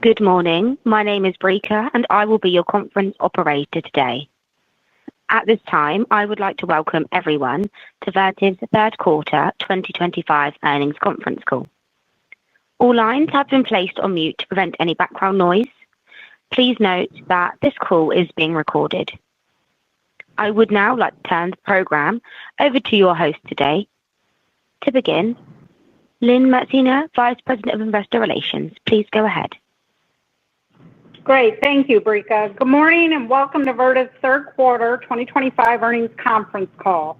Good morning. My name is Brika, and I will be your conference operator today. At this time, I would like to welcome everyone to Vertiv's third quarter 2025 earnings conference call. All lines have been placed on mute to prevent any background noise. Please note that this call is being recorded. I would now like to turn the program over to your host today. To begin, Lynn Mazzina, Vice President of Investor Relations. Please go ahead. Great. Thank you, Brika. Good morning and welcome to Vertiv's third quarter 2025 earnings conference call.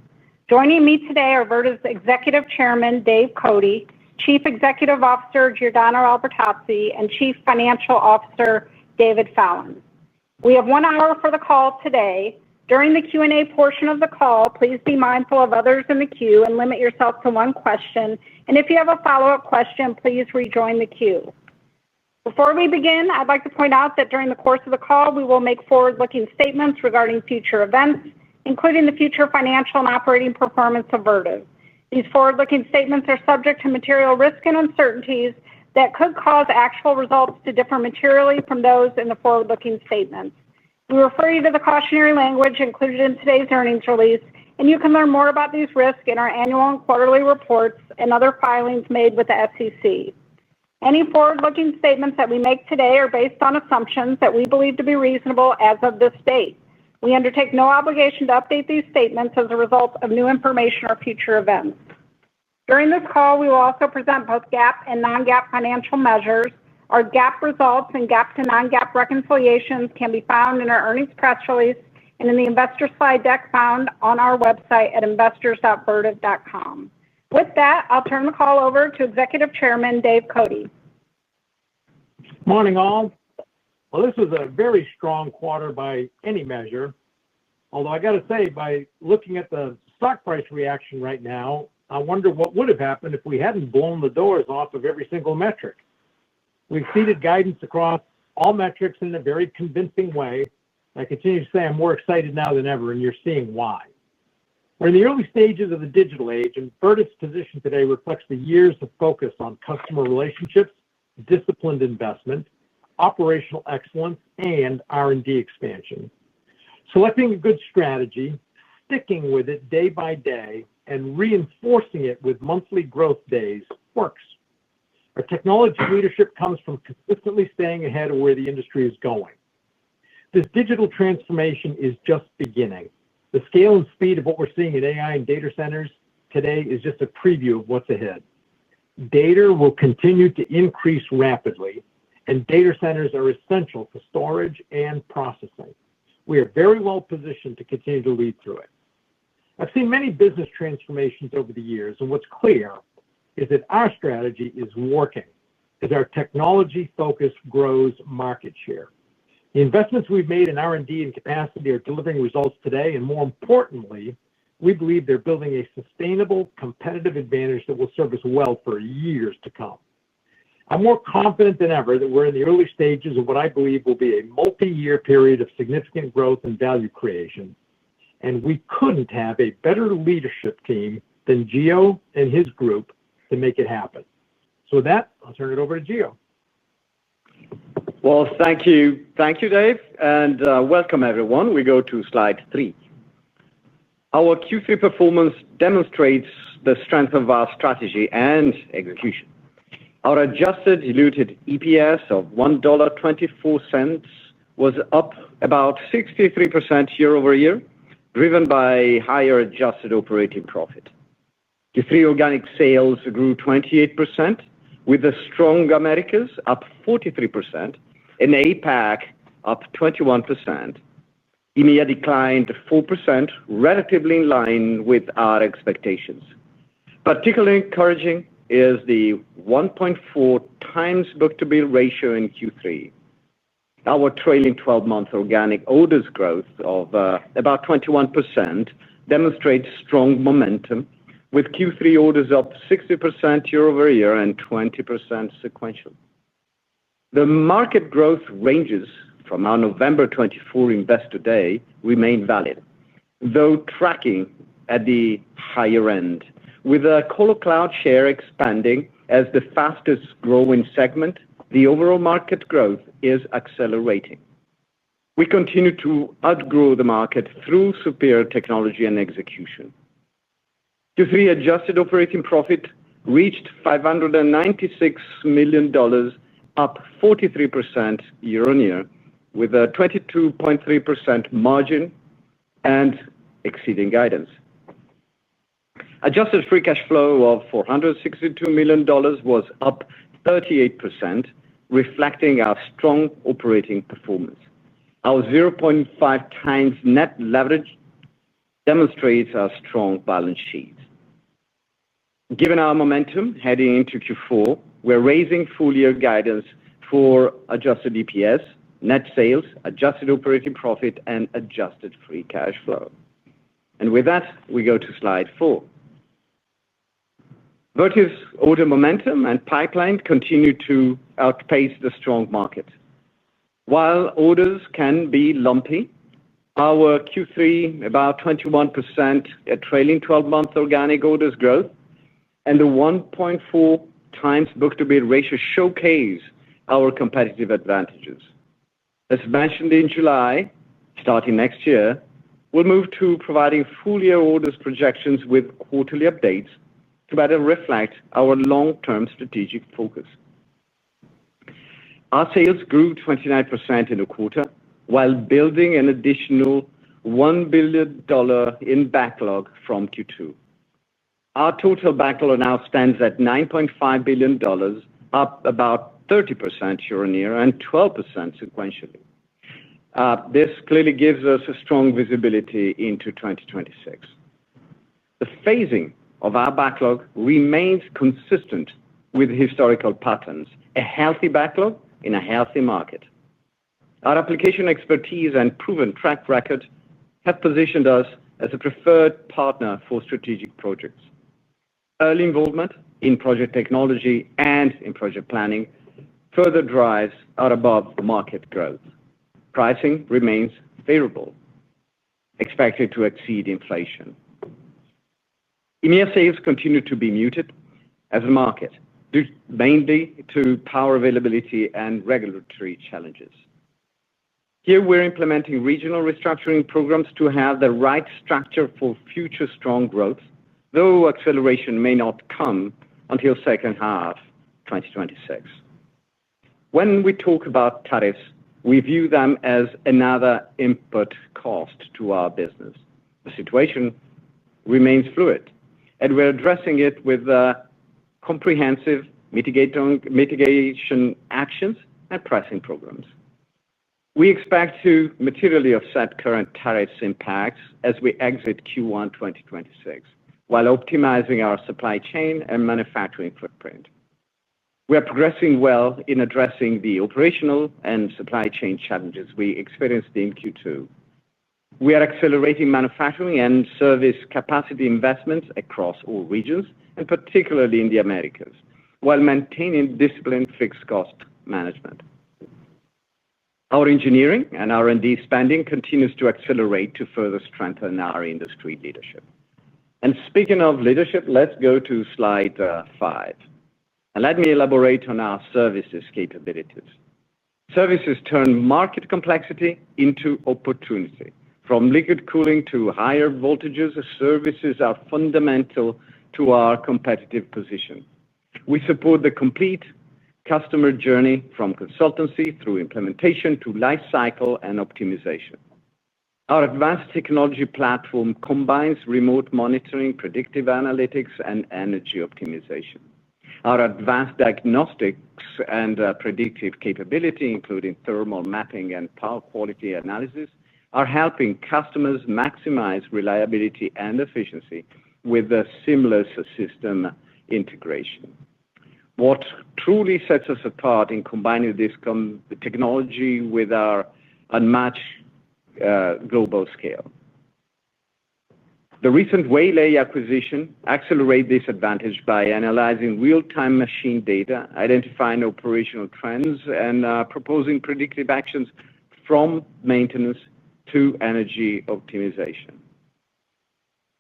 Joining me today are Vertiv's Executive Chairman, Dave Cote, Chief Executive Officer, Giordano Albertazzi, and Chief Financial Officer, David Fallon. We have 1 hour for the call today. During the Q&A portion of the call, please be mindful of others in the queue and limit yourself to one question. And if you have a follow-up question, please rejoin the queue. Before we begin, I'd like to point out that during the course of the call, we will make forward-looking statements regarding future events, including the future financial and operating performance of Vertiv. These forward-looking statements are subject to material risk and uncertainties that could cause actual results to differ materially from those in the forward-looking statements. We refer you to the cautionary language included in today's earnings release, and you can learn more about these risks in our annual and quarterly reports and other filings made with the SEC. Any forward-looking statements that we make today are based on assumptions that we believe to be reasonable as of this date. We undertake no obligation to update these statements as a result of new information or future events. During this call, we will also present both GAAP and non-GAAP financial measures. Our GAAP results and GAAP to non-GAAP reconciliations can be found in our earnings press release and in the investor slide deck found on our website at investors.vertiv.com. With that, I'll turn the call over to Executive Chairman Dave Cote. Morning, all. Well, this was a very strong quarter by any measure. Although I got to say, by looking at the stock price reaction right now, I wonder what would have happened if we hadn't blown the doors off of every single metric. We exceeded guidance across all metrics in a very convincing way. I continue to say I'm more excited now than ever, and you're seeing why. We're in the early stages of the digital age, and Vertiv's position today reflects the years of focus on customer relationships, disciplined investment, operational excellence, and R&D expansion. Selecting a good strategy, sticking with it day by day, and reinforcing it with monthly growth days works. Our technology leadership comes from consistently staying ahead of where the industry is going. This digital transformation is just beginning. The scale and speed of what we're seeing in AI and data centers today is just a preview of what's ahead. Data will continue to increase rapidly, and data centers are essential for storage and processing. We are very well positioned to continue to lead through it. I've seen many business transformations over the years, and what's clear is that our strategy is working as our technology focus grows market share. The investments we've made in R&D and capacity are delivering results today, and more importantly, we believe they're building a sustainable competitive advantage that will serve us well for years to come. I'm more confident than ever that we're in the early stages of what I believe will be a multi-year period of significant growth and value creation, and we couldn't have a better leadership team than Gio and his group to make it happen. So with that, I'll turn it over to Gio. Well, thank you. Thank you, Dave, and welcome, everyone. We go to slide 3. Our Q3 performance demonstrates the strength of our strategy and execution. Our adjusted diluted EPS of $1.24 was up about 63% year over year, driven by higher adjusted operating profit. Q3 organic sales grew 28%, with the strong Americas up 43%, and APAC up 21%. EMEA declined 4%, relatively in line with our expectations. Particularly encouraging is the 1.4 times book-to-bill ratio in Q3. Our trailing 12-month organic orders growth of about 21% demonstrates strong momentum, with Q3 orders up 60% year over year and 20% sequentially. The market growth ranges from our November 24 Investor Day remain valid, though tracking at the higher end, with a colo cloud share expanding as the fastest growing segment the overall market growth is accelerating. We continue to outgrow the market through superior technology and execution. Q3 adjusted operating profit reached $596 million, up 43% year-on-year, with a 22.3% margin and exceeding guidance. Adjusted free cash flow of $462 million was up 38%, reflecting our strong operating performance. Our 0.5 times net leverage demonstrates our strong balance sheet. Given our momentum heading into Q4, we're raising full-year guidance for adjusted EPS, net sales, adjusted operating profit, and adjusted free cash flow. And with that, we go to slide 4. Vertiv's order momentum and pipeline continue to outpace the strong market. While orders can be lumpy, our Q3, about 21% trailing 12-month organic orders growth, and the 1.4 times book-to-bill ratio showcase our competitive advantages. As mentioned in July, starting next year, we'll move to providing full-year orders projections with quarterly updates to better reflect our long-term strategic focus. Our sales grew 29% in the quarter, while building an additional $1 billion in backlog from Q2. Our total backlog now stands at $9.5 billion, up about 30% year-on-year and 12% sequentially. This clearly gives us a strong visibility into 2026. The phasing of our backlog remains consistent with historical patterns, a healthy backlog in a healthy market. Our application expertise and proven track record have positioned us as a preferred partner for strategic projects. Early involvement in project technology and in project planning further drives our above-market growth. Pricing remains favorable, expected to exceed inflation. EMEA sales continue to be muted as a market, due mainly to power availability and regulatory challenges. Here, we're implementing regional restructuring programs to have the right structure for future strong growth, though acceleration may not come until second half 2026. When we talk about tariffs, we view them as another input cost to our business. The situation remains fluid, and we're addressing it with comprehensive mitigation actions and pricing programs. We expect to materially offset current tariffs impacts as we exit Q1 2026, while optimizing our supply chain and manufacturing footprint. We are progressing well in addressing the operational and supply chain challenges we experienced in Q2. We are accelerating manufacturing and service capacity investments across all regions, and particularly in the Americas, while maintaining disciplined fixed cost management. Our engineering and R&D spending continues to accelerate to further strengthen our industry leadership. And speaking of leadership, let's go to slide 5. And let me elaborate on our services capabilities. Services turn market complexity into opportunity. From liquid cooling to higher voltages, services are fundamental to our competitive position. We support the complete customer journey from consultancy through implementation to life cycle and optimization. Our advanced technology platform combines remote monitoring, predictive analytics, and energy optimization. Our advanced diagnostics and predictive capability, including thermal mapping and power quality analysis, are helping customers maximize reliability and efficiency with a seamless system integration. What truly sets us apart in combining this technology with our unmatched global scale. The recent Waylay acquisition accelerates this advantage by analyzing real-time machine data, identifying operational trends, and proposing predictive actions from maintenance to energy optimization.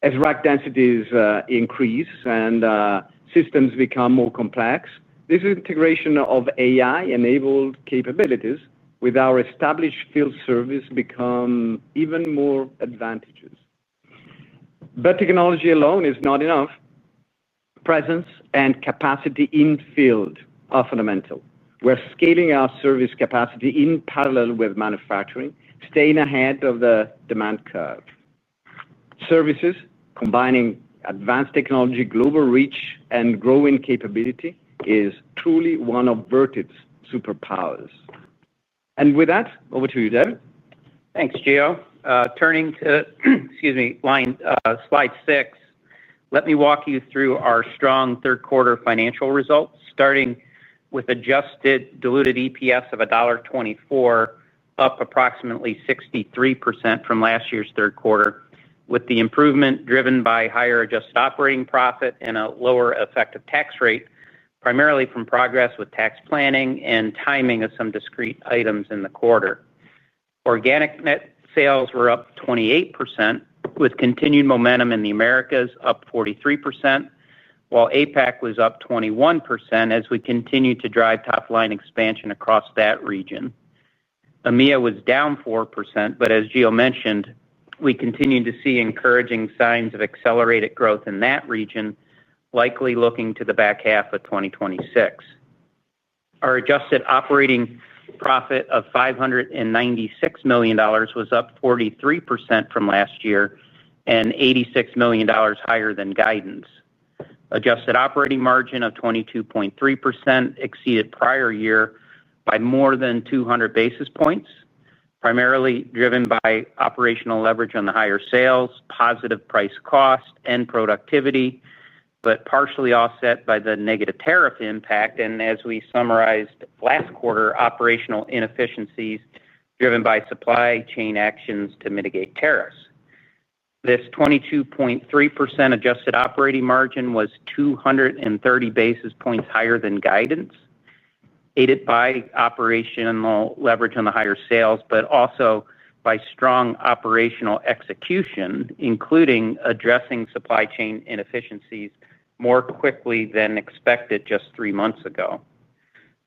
As rack densities increase and systems become more complex, This integration of AI-enabled capabilities with our established field service become even more advantageous. But technology alone is not enough. Presence and capacity in field are fundamental. We're scaling our service capacity in parallel with manufacturing, staying ahead of the demand curve. Services, combining advanced technology, global reach, and growing capability, is truly one of Vertiv's superpowers. And with that, over to you, David. Thanks, Gio. Turning to, slide 6, let me walk you through our strong third quarter financial results, starting with adjusted diluted EPS of $1.24, up approximately 63% from last year's third quarter, with the improvement driven by higher adjusted operating profit and a lower effective tax rate, primarily from progress with tax planning and timing of some discrete items in the quarter. Organic net sales were up 28%, with continued momentum in the Americas, up 43%, while APAC was up 21% as we continued to drive top-line expansion across that region. EMEA was down 4%, but as Gio mentioned, we continue to see encouraging signs of accelerated growth in that region, likely looking to the back half of 2026. Our adjusted operating profit of $596 million was up 43% from last year and $86 million higher than guidance. Adjusted operating margin of 22.3% exceeded prior year by more than 200 basis points, primarily driven by operational leverage on the higher sales, positive price cost, and productivity, but partially offset by the negative tariff impact, and as we summarized last quarter, operational inefficiencies driven by supply chain actions to mitigate tariffs. This 22.3% adjusted operating margin was 230 basis points higher than guidance, aided by operational leverage on the higher sales, but also by strong operational execution, including addressing supply chain inefficiencies more quickly than expected just 3 months ago.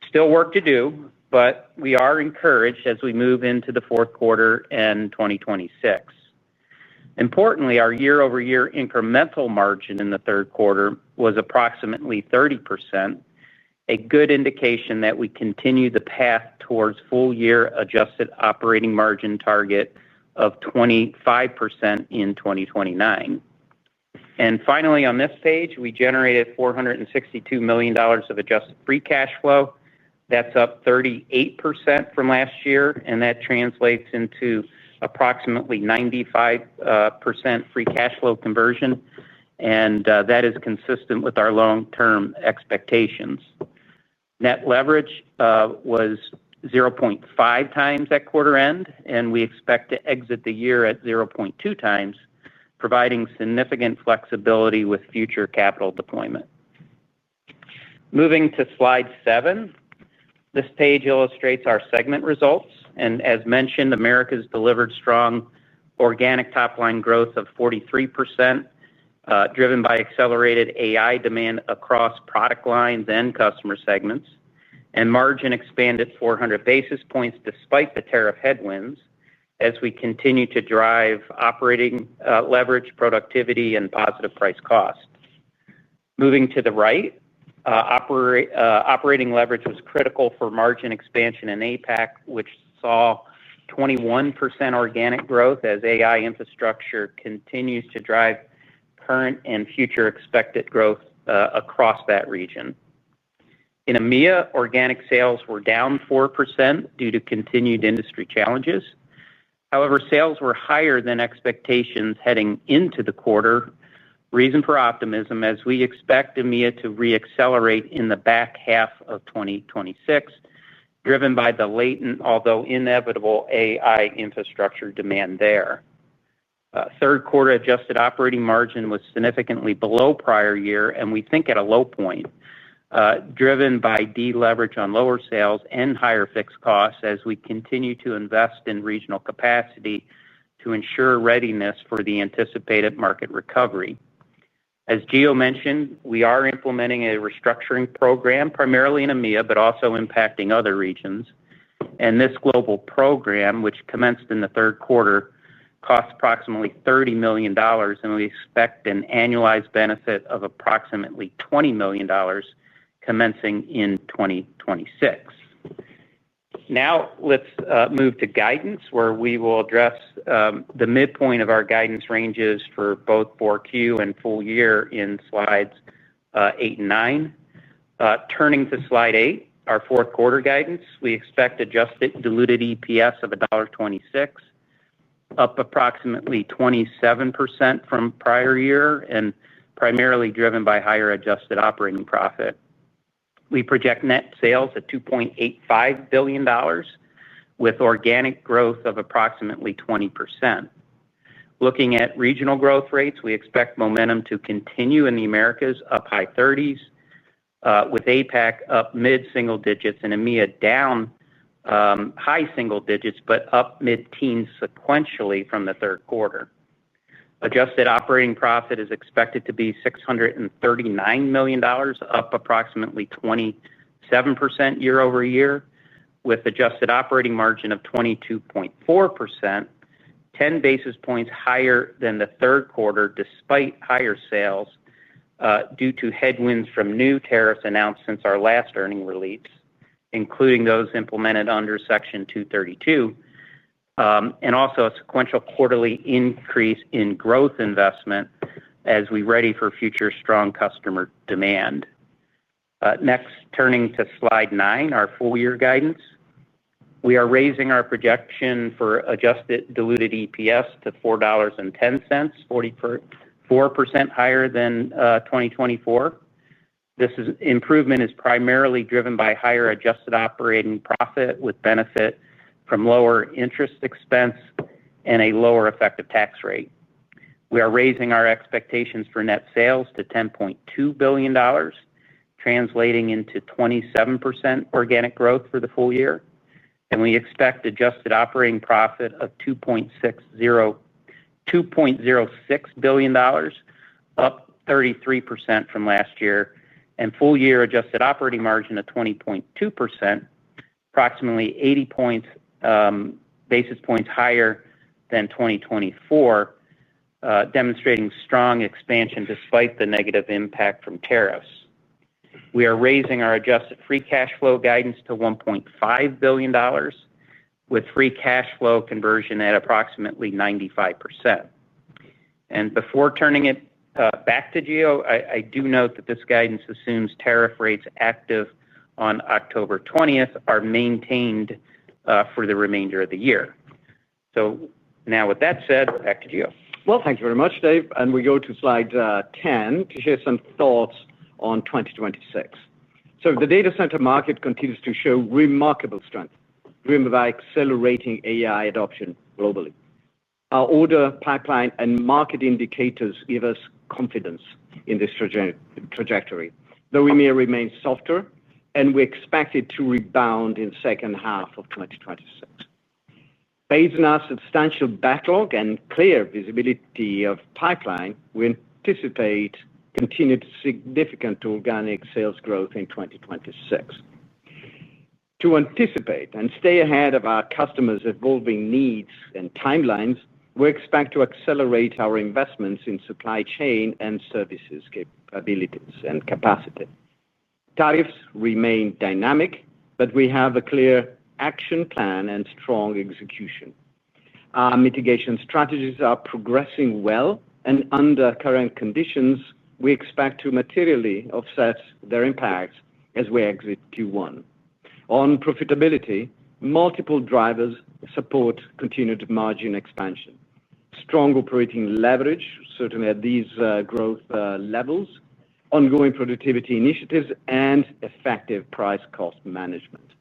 Still work to do, but we are encouraged as we move into the fourth quarter and 2026. Importantly, our year-over-year incremental margin in the third quarter was approximately 30%, a good indication that we continue the path towards full-year adjusted operating margin target of 25% in 2029. And finally, on this page, we generated $462 million of adjusted free cash flow. That's up 38% from last year, and that translates into approximately 95% free cash flow conversion, and that is consistent with our long-term expectations. Net leverage was 0.5 times at quarter end, and we expect to exit the year at 0.2 times, providing significant flexibility with future capital deployment. Moving to slide 7, this page illustrates our segment results, and as mentioned, Americas delivered strong organic top-line growth of 43%, driven by accelerated AI demand across product lines and customer segments, and margin expanded 400 basis points despite the tariff headwinds as we continue to drive operating leverage, productivity, and positive price cost. Moving to the right, operating leverage was critical for margin expansion in APAC, which saw 21% organic growth as AI infrastructure continues to drive current and future expected growth across that region. In EMEA, organic sales were down 4% due to continued industry challenges. However, sales were higher than expectations heading into the quarter, reason for optimism as we expect EMEA to reaccelerate in the back half of 2026, driven by the latent, although inevitable, AI infrastructure demand there. Third quarter adjusted operating margin was significantly below prior year, and we think at a low point, driven by deleverage on lower sales and higher fixed costs as we continue to invest in regional capacity to ensure readiness for the anticipated market recovery. As Gio mentioned, we are implementing a restructuring program primarily in EMEA, but also impacting other regions. And this global program, which commenced in the third quarter, costs approximately $30 million, and we expect an annualized benefit of approximately $20 million commencing in 2026. Now, let's move to guidance, where we will address the midpoint of our guidance ranges for both 4Q and full year in slides 8 and 9. Turning to slide 8, our fourth quarter guidance, we expect adjusted diluted EPS of $1.26, up approximately 27% from prior year and primarily driven by higher adjusted operating profit. We project net sales at $2.85 billion with organic growth of approximately 20%. Looking at regional growth rates, we expect momentum to continue in the Americas, up high 30s, with APAC up mid-single digits and EMEA down high single digits, but up mid-teens sequentially from the third quarter. Adjusted operating profit is expected to be $639 million, up approximately 27% year over year, with adjusted operating margin of 22.4%, 10 basis points higher than the third quarter despite higher sales due to headwinds from new tariffs announced since our last earnings release, including those implemented under Section 232, and also a sequential quarterly increase in growth investment as we ready for future strong customer demand. Next, turning to slide 9, our full year guidance. We are raising our projection for adjusted diluted EPS to $4.10, 44% higher than 2024. This improvement is primarily driven by higher adjusted operating profit with benefit from lower interest expense and a lower effective tax rate. We are raising our expectations for net sales to $10.2 billion, translating into 27% organic growth for the full year. And we expect adjusted operating profit of $2.06 billion, up 33% from last year, and full year adjusted operating margin of 20.2%, approximately 80 basis points higher than 2024, demonstrating strong expansion despite the negative impact from tariffs. We are raising our adjusted free cash flow guidance to $1.5 billion, with free cash flow conversion at approximately 95%. And before turning it back to Gio, I do note that this guidance assumes tariff rates active on October 20th are maintained for the remainder of the year. So now, with that said, back to Gio. Well, thank you very much, Dave. And we go to slide 10 to share some thoughts on 2026. So the data center market continues to show remarkable strength, driven by accelerating AI adoption globally. Our order pipeline and market indicators give us confidence in this trajectory, though we may remain softer, and we expect it to rebound in the second half of 2026. Based on our substantial backlog and clear visibility of pipeline, we anticipate continued significant organic sales growth in 2026. To anticipate and stay ahead of our customers' evolving needs and timelines, we expect to accelerate our investments in supply chain and services capabilities and capacity. Tariffs remain dynamic, but we have a clear action plan and strong execution. Our mitigation strategies are progressing well, and under current conditions, we expect to materially offset their impacts as we exit Q1. On profitability, multiple drivers support continued margin expansion. Strong operating leverage, certainly at these growth levels, ongoing productivity initiatives, and effective price-cost management.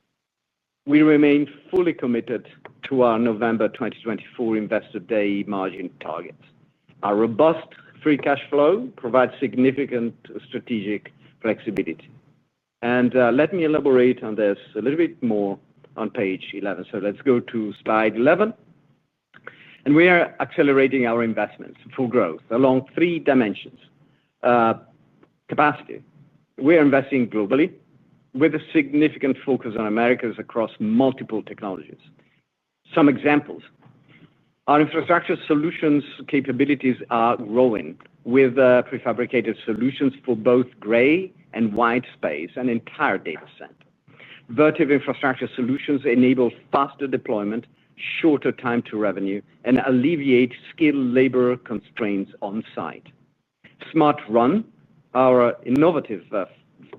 We remain fully committed to our November 2024 Investor Day margin targets. Our robust free cash flow provides significant strategic flexibility. And let me elaborate on this a little bit more on page 11. So let's go to slide 11. And we are accelerating our investments for growth along 3 dimensions. capacity. We're investing globally with a significant focus on Americas across multiple technologies. Some examples. Our infrastructure solutions capabilities are growing with prefabricated solutions for both gray and white space and entire data center. Vertiv infrastructure solutions enable faster deployment, shorter time to revenue, and alleviate skilled labor constraints on site. Smart Run, our innovative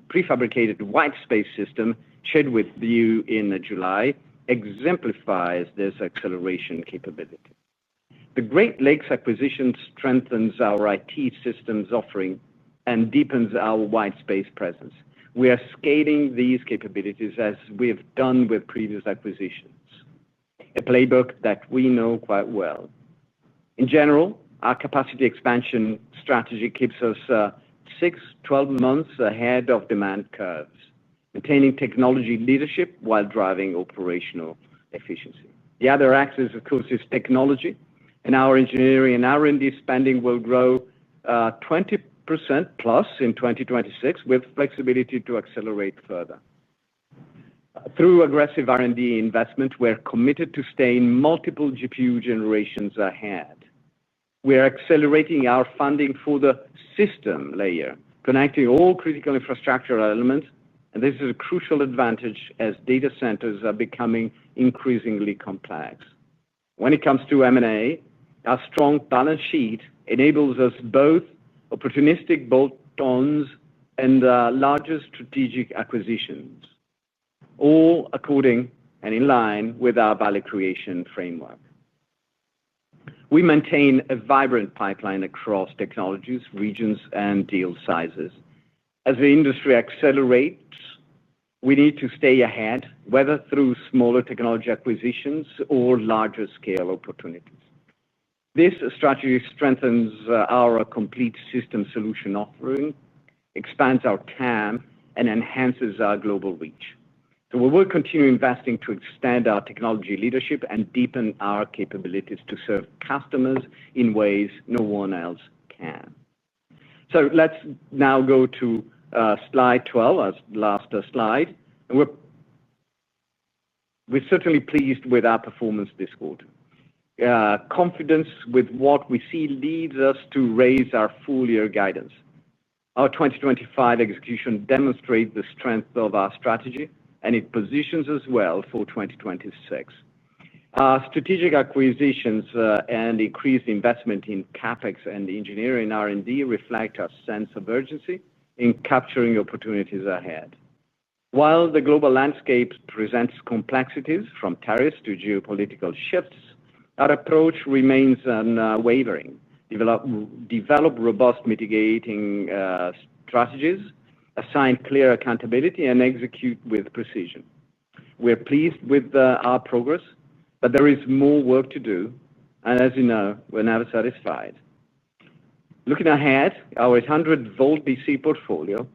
prefabricated white space system shared with you in July, exemplifies this acceleration capability. The Great Lakes acquisition strengthens our IT systems offering and deepens our white space presence. We are scaling these capabilities as we have done with previous acquisitions, a playbook that we know quite well. In general, our capacity expansion strategy keeps us 6-12 months ahead of demand curves, maintaining technology leadership while driving operational efficiency. The other axis, of course, is technology, and our engineering and R&D spending will grow 20% plus in 2026 with flexibility to accelerate further. Through aggressive R&D investment, we're committed to staying multiple GPU generations ahead. We're accelerating our funding for the system layer, connecting all critical infrastructure elements, and this is a crucial advantage as data centers are becoming increasingly complex. When it comes to M&A, our strong balance sheet enables us both opportunistic bolt-ons and larger strategic acquisitions, all according and in line with our value creation framework. We maintain a vibrant pipeline across technologies, regions, and deal sizes. As the industry accelerates, we need to stay ahead, whether through smaller technology acquisitions or larger scale opportunities. This strategy strengthens our complete system solution offering, expands our TAM, and enhances our global reach. So we will continue investing to extend our technology leadership and deepen our capabilities to serve customers in ways no one else can. So let's now go to slide 12, as last slide. And we're certainly pleased with our performance this quarter. Confidence with what we see leads us to raise our full-year guidance. Our 2025 execution demonstrates the strength of our strategy, and it positions us well for 2026. Our strategic acquisitions and increased investment in CapEx and engineering R&D reflect our sense of urgency in capturing opportunities ahead. While the global landscape presents complexities from tariffs to geopolitical shifts, our approach remains unwavering. Develop robust mitigating strategies, assign clear accountability, and execute with precision. We're pleased with our progress, but there is more work to do, and as you know, we're never satisfied. Looking ahead, our 800-volt DC portfolio,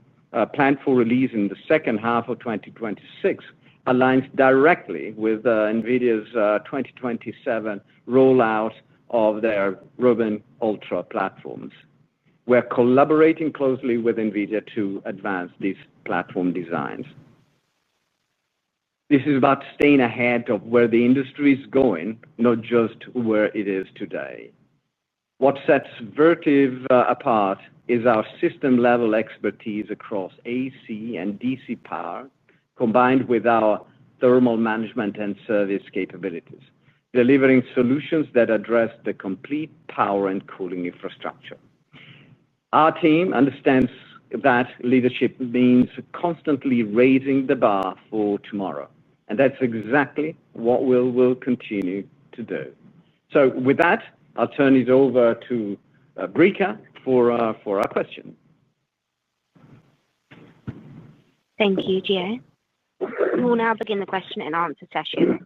planned for release in the second half of 2026, aligns directly with NVIDIA's 2027 rollout of their Rubin Ultra platforms. We're collaborating closely with NVIDIA to advance these platform designs. This is about staying ahead of where the industry is going, not just where it is today. What sets Vertiv apart is our system-level expertise across AC and DC power, combined with our thermal management and service capabilities, delivering solutions that address the complete power and cooling infrastructure. Our team understands that leadership means constantly raising the bar for tomorrow, and that's exactly what we'll continue to do. So with that, I'll turn it over to Brika for our question. Thank you, Gio. We will now begin the question and answer session.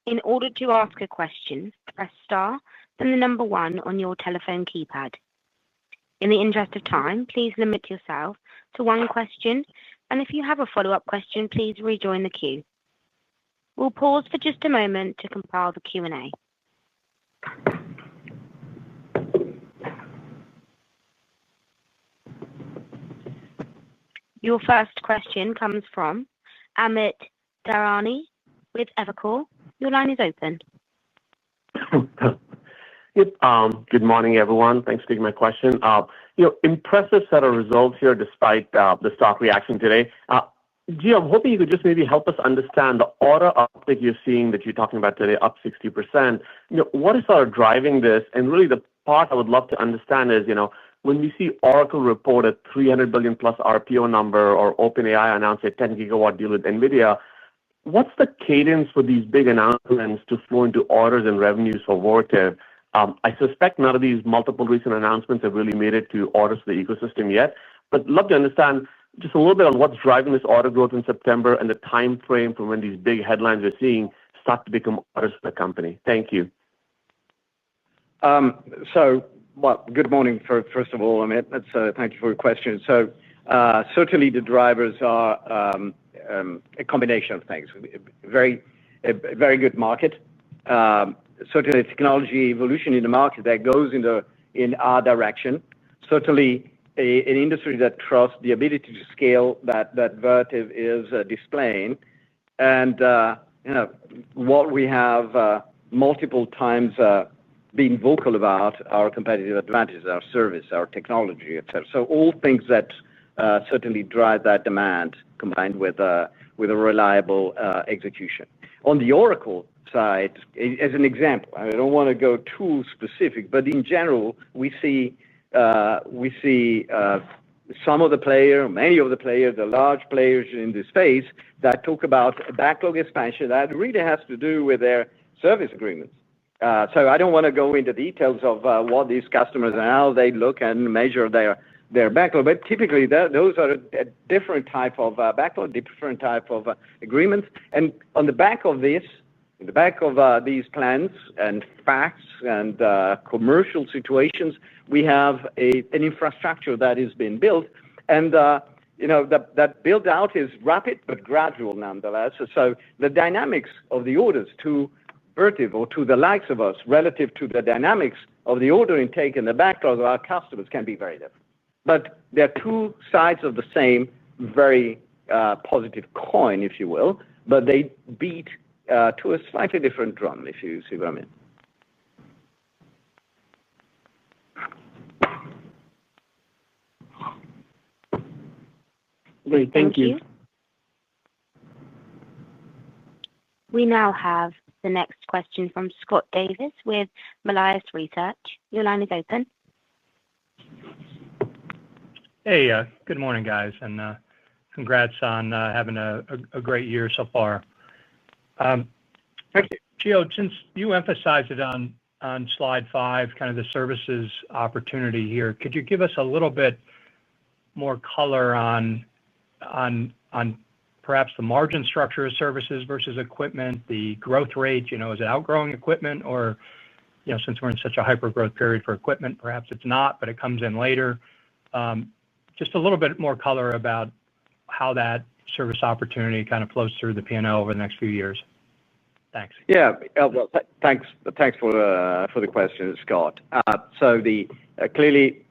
In order to ask a question, press star, then the number 1 on your telephone keypad. In the interest of time, please limit yourself to one question, and if you have a follow-up question, please rejoin the queue. We'll pause for just a moment to compile the Q&A. Your first question comes from Amit Darani with Evercore. Your line is open. Good morning, everyone. Thanks for taking my question. Impressive set of results here despite the stock reaction today. Gio, I'm hoping you could just maybe help us understand the order uptick you're seeing that you're talking about today, up 60%. What is sort of driving this? And really the part I would love to understand is, when we see Oracle report a $300 billion plus RPO number or OpenAI announce a 10 gigawatt deal with NVIDIA, what's the cadence for these big announcements to flow into orders and revenues for Vertiv? I suspect none of these multiple recent announcements have really made it to orders for the ecosystem yet, but love to understand just a little bit on what's driving this order growth in September and the time frame from when these big headlines we're seeing start to become orders for the company. Thank you. Good morning, first of all, Amit. Thank you for your question. Certainly the drivers are a combination of things. A very good market. Certainly technology evolution in the market that goes in our direction. Certainly an industry that trusts the ability to scale that Vertiv is displaying. And what we have multiple times been vocal about our competitive advantages, our service, our technology, etc. So all things that certainly drive that demand combined with a reliable execution. On the Oracle side, as an example, I don't want to go too specific, but in general, we see some of the players, many of the players, the large players in this space that talk about backlog expansion that really has to do with their service agreements. So I don't want to go into details of what these customers and how they look and measure their backlog, but typically those are a different type of backlog, different type of agreements. And on the back of this, in the back of these plans and facts and commercial situations, we have an infrastructure that has been built, and that build out is rapid but gradual nonetheless. So the dynamics of the orders to Vertiv or to the likes of us relative to the dynamics of the order intake and the backlog of our customers can be very different. But they're two sides of the same very positive coin, if you will, but they beat to a slightly different drum, if you see what I mean. Great, thank you. We now have the next question from Scott Davis with Melius Research. Your line is open. Hey, good morning, guys, and congrats on having a great year so far. Thank you. Gio, since you emphasized it on slide 5, kind of the services opportunity here, could you give us a little bit more color on perhaps the margin structure of services versus equipment, the growth rate? Is it outgrowing equipment, or since we're in such a hyper growth period for equipment, perhaps it's not, but it comes in later. Just a little bit more color about how that service opportunity kind of flows through the P&L over the next few years. Thanks. Yeah, well, thanks for the question, Scott. So clearly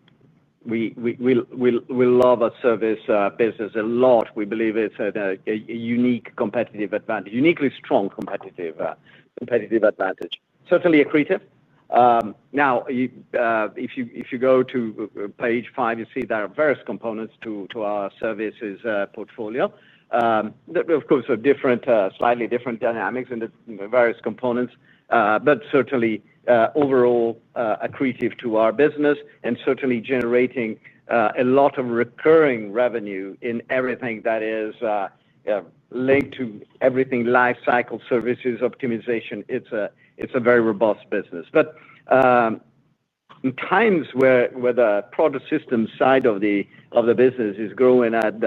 we love our service business a lot. We believe it's a unique competitive advantage, uniquely strong competitive advantage. Certainly accretive. Now, if you go to page 5, you see there are various components to our services portfolio. Of course, slightly different dynamics in the various components, but certainly overall accretive to our business and certainly generating a lot of recurring revenue in everything that is linked to everything life cycle services optimization. It's a very robust business. But in times where the product system side of the business is growing at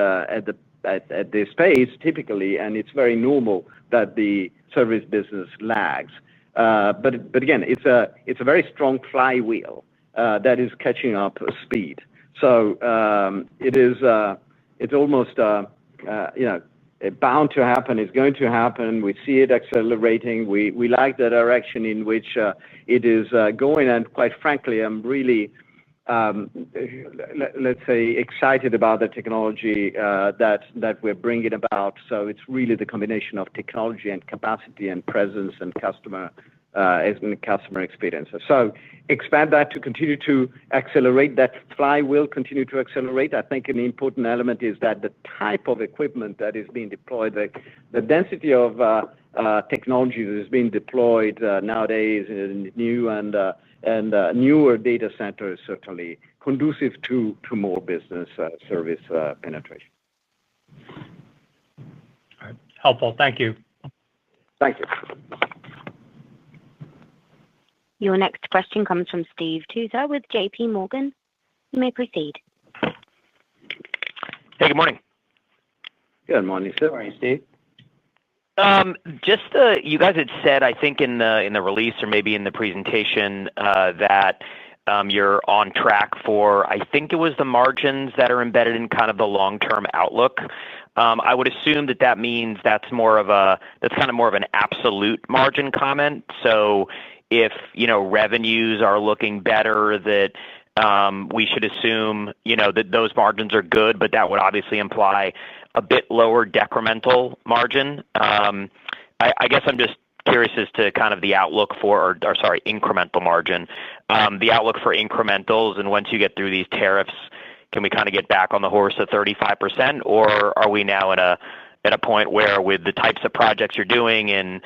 this pace, typically, and it's very normal that the service business lags. But again, it's a very strong flywheel that is catching up speed. So it's almost bound to happen. It's going to happen. We see it accelerating. We like the direction in which it is going, and quite frankly, I'm really let's say, excited about the technology that we're bringing about. So it's really the combination of technology and capacity and presence and customer experience. So expand that to continue to accelerate. That flywheel continue to accelerate. I think an important element is that the type of equipment that is being deployed, the density of technology that is being deployed nowadays in new and newer data centers certainly conducive to more business service penetration. All right. Helpful. Thank you. Thank you. Your next question comes from Steve Tusa with JP Morgan. You may proceed. Hey, good morning. Good morning, sir. Good morning, Steve. Just you guys had said, I think in the release or maybe in the presentation that you're on track for, I think it was the margins that are embedded in kind of the long-term outlook. I would assume that means that's kind of more of an absolute margin comment. So if revenues are looking better, that we should assume that those margins are good, but that would obviously imply a bit lower decremental margin. I guess I'm just curious as to kind of the outlook for, or sorry, incremental margin, the outlook for incrementals, and once you get through these tariffs, can we kind of get back on the horse at 35%, or are we now at a point where with the types of projects you're doing and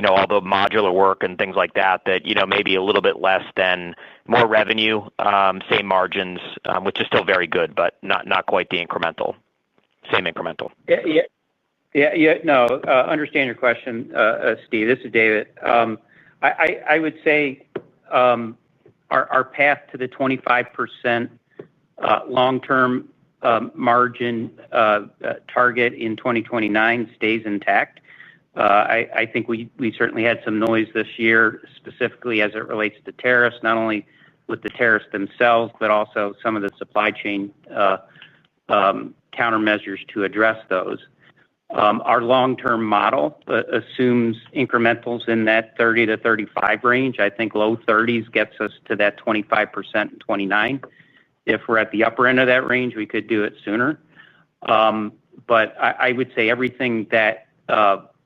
all the modular work and things like that maybe a little bit less than more revenue, same margins, which is still very good, but not quite the incremental, same incremental. Yeah. No, understand your question, Steve. This is David. I would say our path to the 25% long-term margin target in 2029 stays intact. I think we certainly had some noise this year, specifically as it relates to tariffs, not only with the tariffs themselves, but also some of the supply chain countermeasures to address those. Our long-term model assumes incrementals in that 30 to 35 range. I think low 30s gets us to that 25% in 29. If we're at the upper end of that range, we could do it sooner. But I would say everything that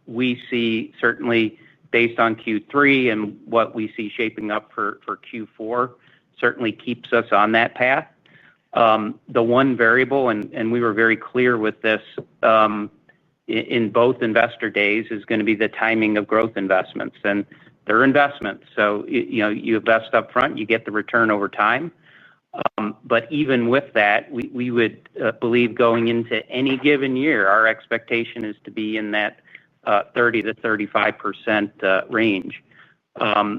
we see, certainly based on Q3 and what we see shaping up for Q4, certainly keeps us on that path. The one variable, and we were very clear with this in both investor days, is going to be the timing of growth investments. And they're investments. So you invest up front, you get the return over time. But even with that, we would believe going into any given year, our expectation is to be in that 30 to 35% range.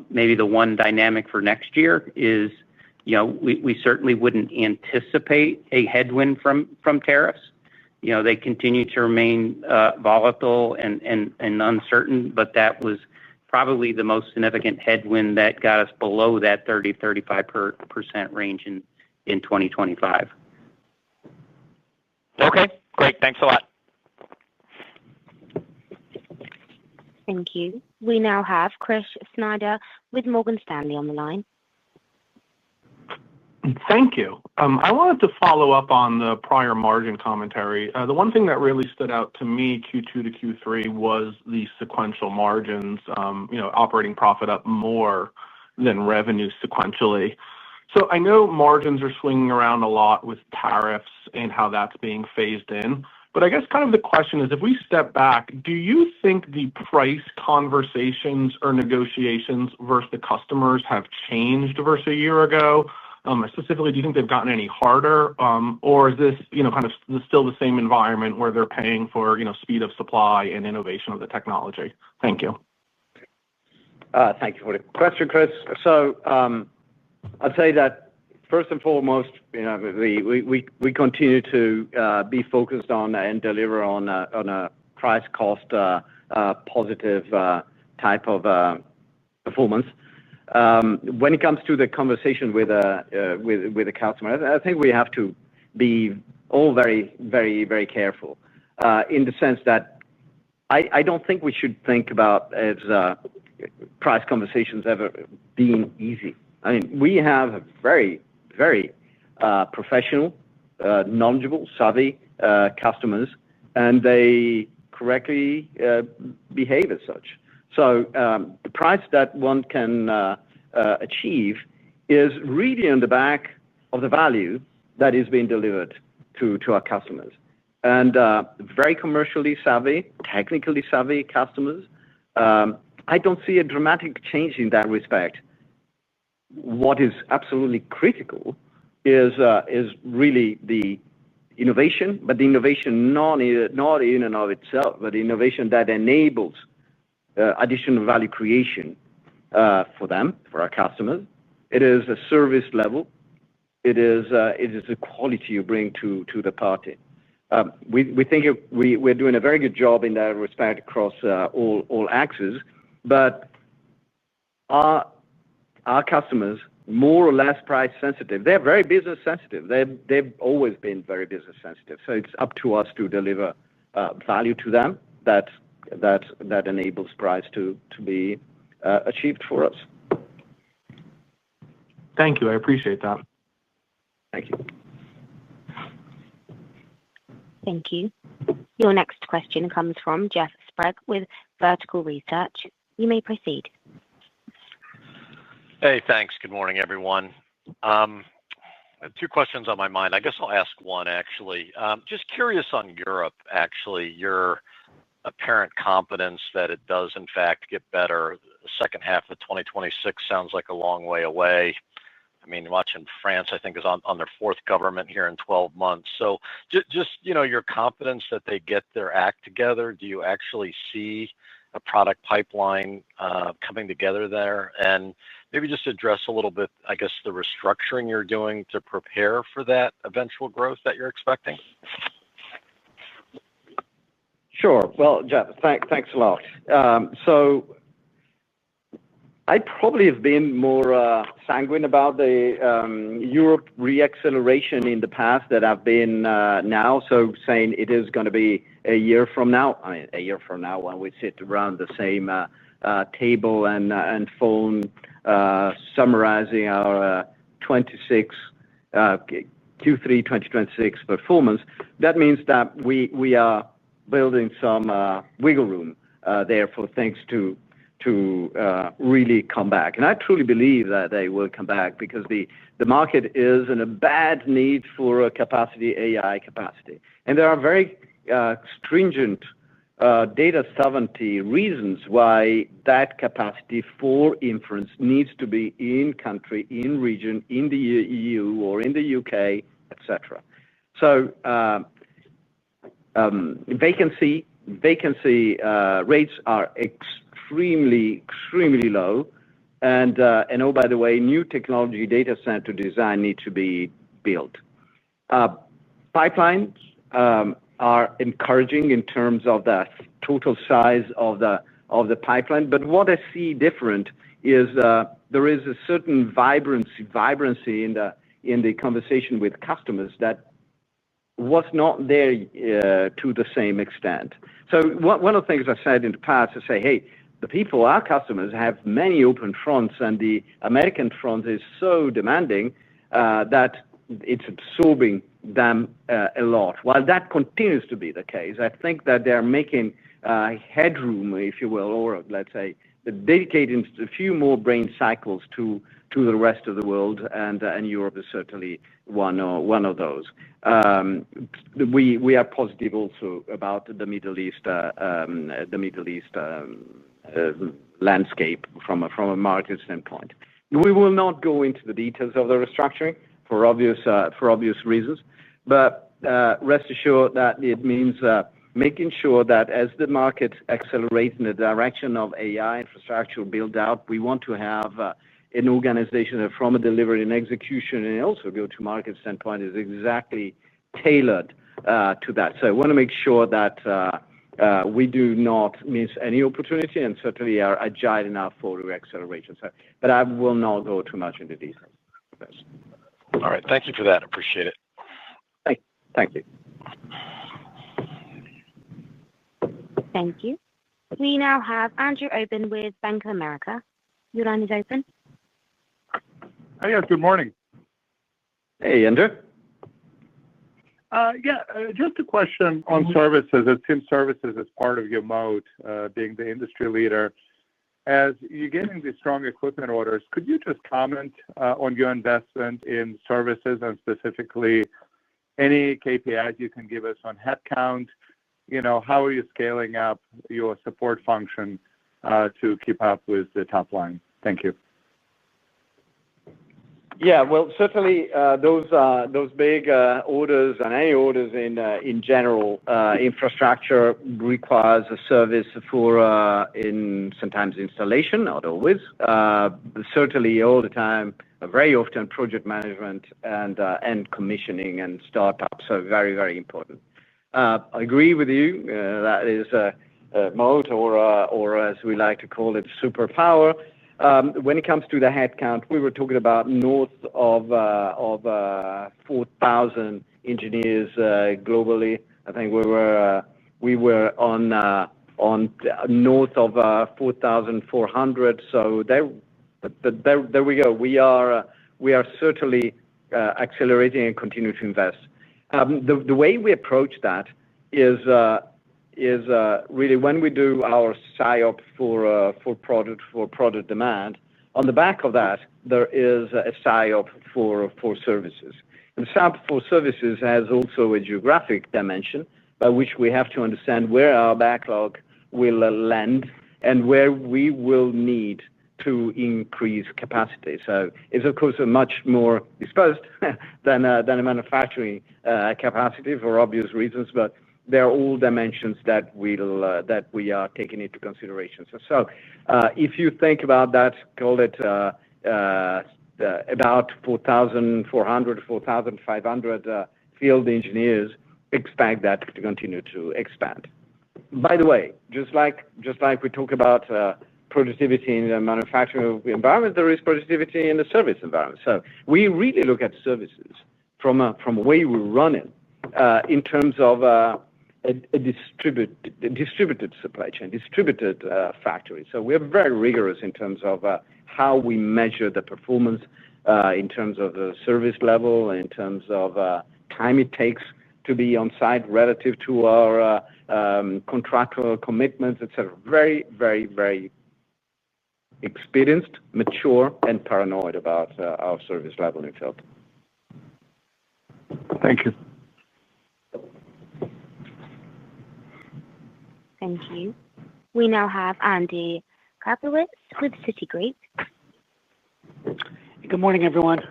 Maybe the one dynamic for next year is we certainly wouldn't anticipate a headwind from tariffs. They continue to remain volatile and uncertain, but that was probably the most significant headwind that got us below that 30-35% range in 2025. Okay, great. Thanks a lot. Thank you. We now have Chris Snyder with Morgan Stanley on the line. Thank you. I wanted to follow up on the prior margin commentary. The one thing that really stood out to me, Q2 to Q3, was the sequential margins, operating profit up more than revenue sequentially. So I know margins are swinging around a lot with tariffs and how that's being phased in. But I guess kind of the question is, if we step back, do you think the price conversations or negotiations versus the customers have changed versus a year ago? Specifically, do you think they've gotten any harder, or is this kind of still the same environment where they're paying for speed of supply and innovation of the technology? Thank you. Thank you for the question, Chris. So I'd say that first and foremost, we continue to be focused on and deliver on a price cost positive type of performance. When it comes to the conversation with the customer, I think we have to be all very, very, very careful in the sense that I don't think we should think about as price conversations ever being easy. I mean, we have a very, very professional, knowledgeable, savvy customers, and they correctly behave as such. So the price that one can achieve is really on the back of the value that is being delivered to our customers. And very commercially savvy, technically savvy customers, I don't see a dramatic change in that respect. What is absolutely critical is really the innovation, but the innovation not in and of itself, but the innovation that enables additional value creation for them, for our customers. It is a service level. It is the quality you bring to the party. We think we're doing a very good job in that respect across all axes, but our customers, more or less price sensitive, they're very business sensitive. They've always been very business sensitive. So it's up to us to deliver value to them that enables price to be achieved for us. Thank you. I appreciate that. Thank you. Thank you. Your next question comes from Jeff Sprague with Vertical Research. You may proceed. Hey, thanks. Good morning, everyone. Two questions on my mind. I guess I'll ask one, actually. Just curious on Europe, actually, your apparent confidence that it does, in fact, get better. The second half of 2026 sounds like a long way away. I mean, watching France, I think, is on their fourth government here in 12 months. So just your confidence that they get their act together, do you actually see a product pipeline coming together there? And maybe just address a little bit, I guess, the restructuring you're doing to prepare for that eventual growth that you're expecting. Sure. Well, Jeff, thanks a lot. So I probably have been more sanguine about the Europe reacceleration in the past than I've been now. So saying it is going to be a year from now, I mean, a year from now when we sit around the same table and phone summarizing our Q3 2026 performance, that means that we are building some wiggle room there for things to really come back. And I truly believe that they will come back because the market is in a bad need for a capacity, AI capacity. And there are very stringent data sovereignty reasons why that capacity for inference needs to be in country, in region, in the EU or in the UK, etc. So vacancy rates are extremely low, and oh, by the way, new technology data center design need to be built. Pipelines are encouraging in terms of the total size of the pipeline, but what I see different is there is a certain vibrancy in the conversation with customers that was not there to the same extent. So one of the things I said in the past is say, hey, the people, our customers, have many open fronts, and the American front is so demanding that it's absorbing them a lot. While that continues to be the case, I think that they're making headroom, if you will, or let's say dedicating a few more brain cycles to the rest of the world, and Europe is certainly one of those. We are positive also about the Middle East landscape from a market standpoint. We will not go into the details of the restructuring for obvious reasons, but rest assured that it means making sure that as the market accelerates in the direction of AI infrastructure build out, we want to have an organization that from a delivery and execution and also go-to-market standpoint is exactly tailored to that. So I want to make sure that we do not miss any opportunity and certainly are agile enough for reacceleration. So, but I will not go too much into details. All right. Thank you for that. Appreciate it. Thank you. Thank you. We now have Andrew Obin with Bank of America. Your line is open. Hey, yes, good morning. Hey, Andrew. Yeah, just a question on services. It seems services is part of your moat, being the industry leader. As you're getting these strong equipment orders, could you just comment on your investment in services and specifically any KPIs you can give us on headcount? How are you scaling up your support function to keep up with the top line? Thank you. Yeah, well, certainly those big orders and any orders in general, infrastructure requires a service for sometimes installation, not always, certainly all the time, very often project management and commissioning and startup. So very, very important. I agree with you. That is a moat or as we like to call it, superpower. When it comes to the headcount, we were talking about north of 4,000 engineers globally. I think we were on north of 4,400. So there we go. We are certainly accelerating and continue to invest. The way we approach that is really when we do our SIOP for product demand. On the back of that, there is a SIOP for services. And SIOP for services has also a geographic dimension by which we have to understand where our backlog will land and where we will need to increase capacity. So it's of course a much more dispersed than a manufacturing capacity for obvious reasons, but they're all dimensions that we are taking into consideration. So if you think about that, call it about 4,400, 4,500 field engineers, expect that to continue to expand. By the way, just like we talk about productivity in the manufacturing environment, there is productivity in the service environment. So we really look at services from a way we run it in terms of a distributed supply chain, distributed factory. So we're very rigorous in terms of how we measure the performance, in terms of the service level, in terms of time it takes to be on site relative to our contractual commitments, etc. Very, very, very experienced, mature, and paranoid about our service level in field. Thank you. Thank you. We now have Andy Kaplowitz with Citigroup. Good morning, everyone.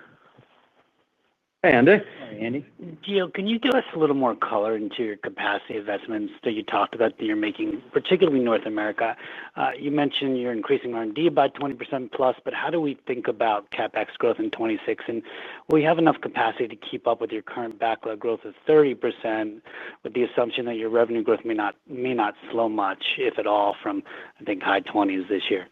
Hey, Andy. Hey, Andy. Gio, can you give us a little more color into your capacity investments that you talked about that you're making, particularly in North America? You mentioned you're increasing R&D by 20% plus, but how do we think about CapEx growth in 26? And will you have enough capacity to keep up with your current backlog growth of 30% with the assumption that your revenue growth may not slow much, if at all, from, I think, high 20s this year?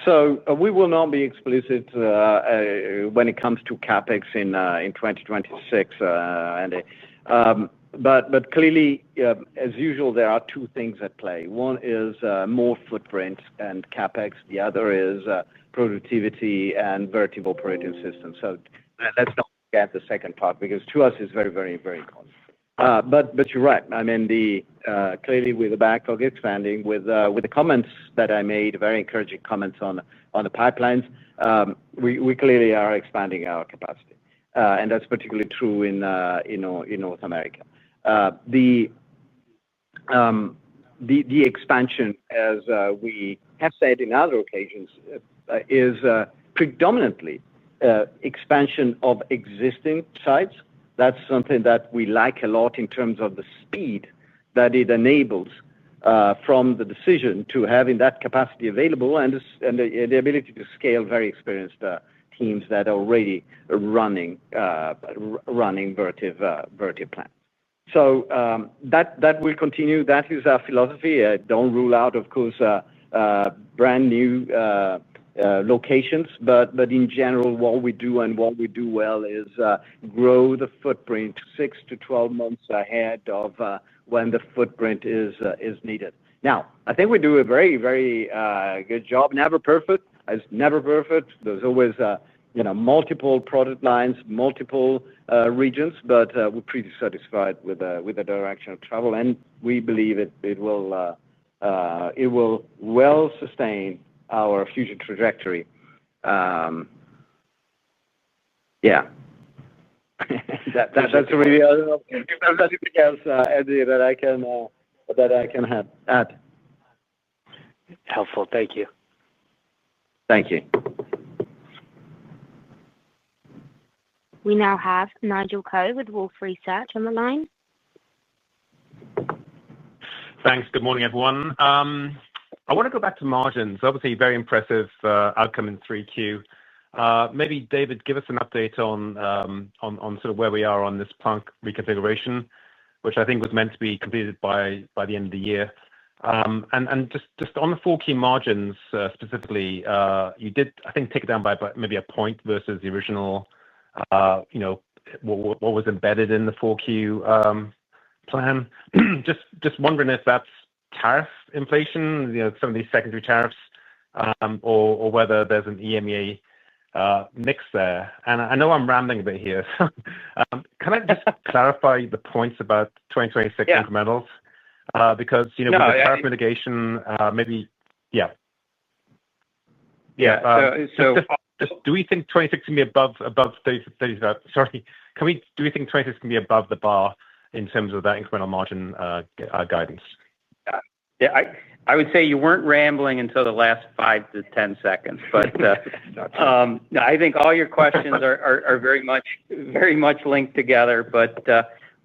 So we will not be explicit when it comes to CapEx in 2026, Andy. But clearly, as usual, there are two things at play. One is more footprint and CapEx. The other is productivity and Vertiv operating system. So let's not forget the second part because to us it's very, very, very important. But you're right. I mean, clearly with the backlog expanding, with the comments that I made, very encouraging comments on the pipelines, we clearly are expanding our capacity, and that's particularly true in North America. The expansion, as we have said in other occasions, is predominantly expansion of existing sites. That's something that we like a lot in terms of the speed that it enables from the decision to having that capacity available and the ability to scale very experienced teams that are already running Vertiv plants. So that will continue. That is our philosophy. Don't rule out, of course, brand new locations, but in general, what we do and what we do well is grow the footprint 6 to 12 months ahead of when the footprint is needed. Now, I think we do a very, very good job. Never perfect. It's never perfect. There's always multiple product lines, multiple regions, but we're pretty satisfied with the direction of travel, and we believe it will well sustain our future trajectory. Yeah. That's really, I don't know if there's anything else, Eddie, that I can add. Helpful. Thank you. Thank you. We now have Nigel Coe with Wolfe Research on the line. Thanks. Good morning, everyone. I want to go back to margins. Obviously, very impressive outcome in 3Q. Maybe, David, give us an update on sort of where we are on this plant reconfiguration, which I think was meant to be completed by the end of the year. And just on the 4Q margins specifically, you did, I think, take it down by maybe a point versus the original, what was embedded in the 4Q plan. Just wondering if that's tariff inflation, some of these secondary tariffs, or whether there's an EMEA mix there. And I know I'm rambling a bit here. Can I just clarify the points about 2026 incrementals? Because with the tariff mitigation, maybe, yeah. Just do we think 26 can be above 30? Sorry. Do we think 26 can be above the bar in terms of that incremental margin guidance? Yeah, I would say you weren't rambling until the last 5 to 10 seconds, but I think all your questions are very much linked together. But